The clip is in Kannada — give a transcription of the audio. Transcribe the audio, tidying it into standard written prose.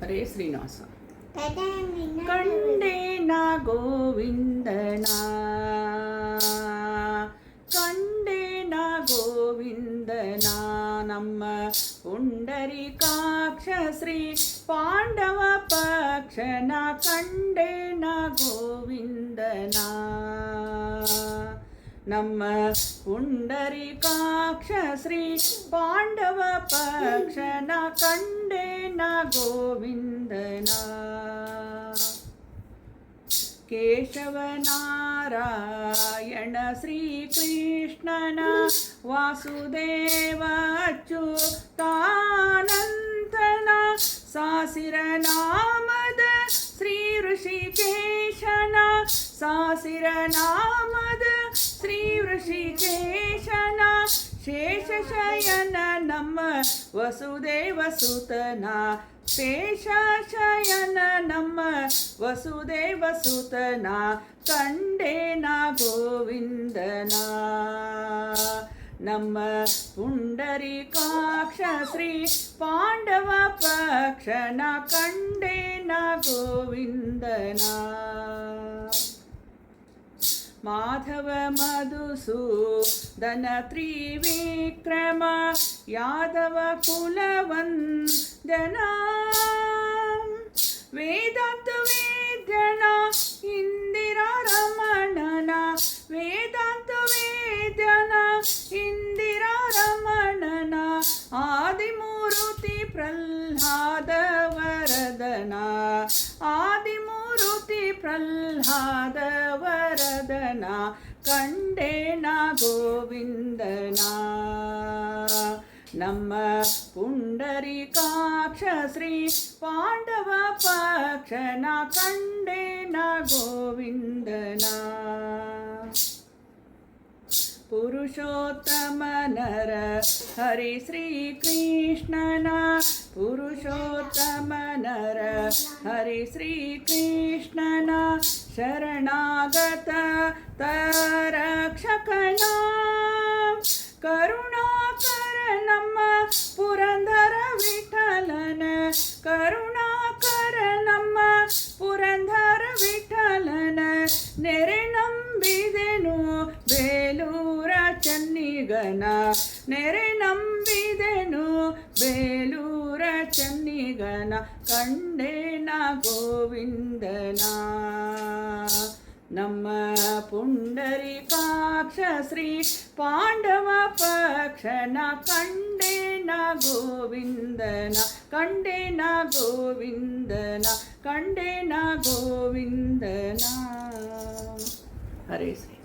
ಹರೇ ಶ್ರೀನಿವಾಸ. ಕಂಡೇನ ಗೋವಿಂದನ, ಕಂಡೇನ ಗೋವಿಂದನ, ನಮ್ಮ ಪುಂಡರೀಕಾಕ್ಷ ಶ್ರೀ ಪಾಂಡವ ಪಕ್ಷನ ಕಂಡೇನ ಗೋವಿಂದನ. ನಮ್ಮ ಪುಂಡರೀಕಾಕ್ಷ ಶ್ರೀ ಪಾಂಡವ ಪಕ್ಷನ ಕಂಡೇನ ಗೋವಿಂದನ. ಕೇಶವ ನಾರಾಯಣ ಶ್ರೀಕೃಷ್ಣನ ವಾಸುದೇವ ಅಚ್ಯುತಾನಂತನ ಸಾಸಿರ ನಾಮದ ಶ್ರೀ ಋಷಿಕೇಶನ, ಸಾಸಿರ ನಾಮದ ಶ್ರೀ ಋಷಿಕೇಶನ, ಶೇಷಶಯನ ನಮ್ಮ ವಸುದೇವ ಸುತನ, ಶೇಷಶಯನ ನಮ್ಮ ವಸುದೇವ ಸುತನ ಕಂಡೇನ ಗೋವಿಂದನ. ನಮ್ಮ ಪುಂಡರೀಕಾಕ್ಷ ಶ್ರೀ ಪಾಂಡವ ಪಕ್ಷನ ಕಂಡೇನ ಗೋವಿಂದನ. ಮಾಧವ ಮಧುಸೂದನ ತ್ರಿವಿಕ್ರಮ ಯಾದವ ಕುಲವಂದನ, ವೇದಾಂತ ವೇದ್ಯನ ಇಂದಿರಾ ರಮಣನ, ವೇದಾಂತ ವೇದ್ಯನ ಇಂದಿರಾ ರಮಣನ, ಆದಿಮೂರುತಿ ಪ್ರಹ್ಲಾದ ವರದನ, ಆದಿಮೂರುತಿ ಪ್ರಹ್ಲಾದ ವರದನ ಕಂಡೇನ ಗೋವಿಂದನ. ನಮ್ಮ ಪುಂಡರೀಕಾಕ್ಷ ಶ್ರೀ ಪಾಂಡವ ಪಕ್ಷನ ಕಂಡೇನ ಗೋವಿಂದನ. ಪುರುಷೋತ್ತಮ ನರ ಹರಿ ಶ್ರೀಕೃಷ್ಣನ, ಪುರುಷೋತ್ತಮ ನರ ಹರಿ ಶ್ರೀಕೃಷ್ಣನ ಶರಣಾಗತ ತರಕ್ಷಕನ, ಕರುಣಾಕರ ನಮ್ಮ ಪುರಂದರ ವಿಠಲನ, ಕರುಣಾಕರ ನಮ್ಮ ಪುರಂದರ ವಿಠಲನ, ನೆರೆ ನಂಬಿದೆನು ಬೇಲೂರ ಚನ್ನಿಗನ, ನೆರೆ ನಂಬಿದೆನು ಬೇಲೂರ ಚನ್ನಿಗನ ಕಂಡೇನ ಗೋವಿಂದನ. ನಮ್ಮ ಪುಂಡರೀಕಾಕ್ಷ ಶ್ರೀ ಪಾಂಡವ ಪಕ್ಷನ ಕಂಡೇನ ಗೋವಿಂದನ, ಕಂಡೇನ ಗೋವಿಂದನ, ಕಂಡೇನ ಗೋವಿಂದನ. ಹರೇ ಶ್ರೀ.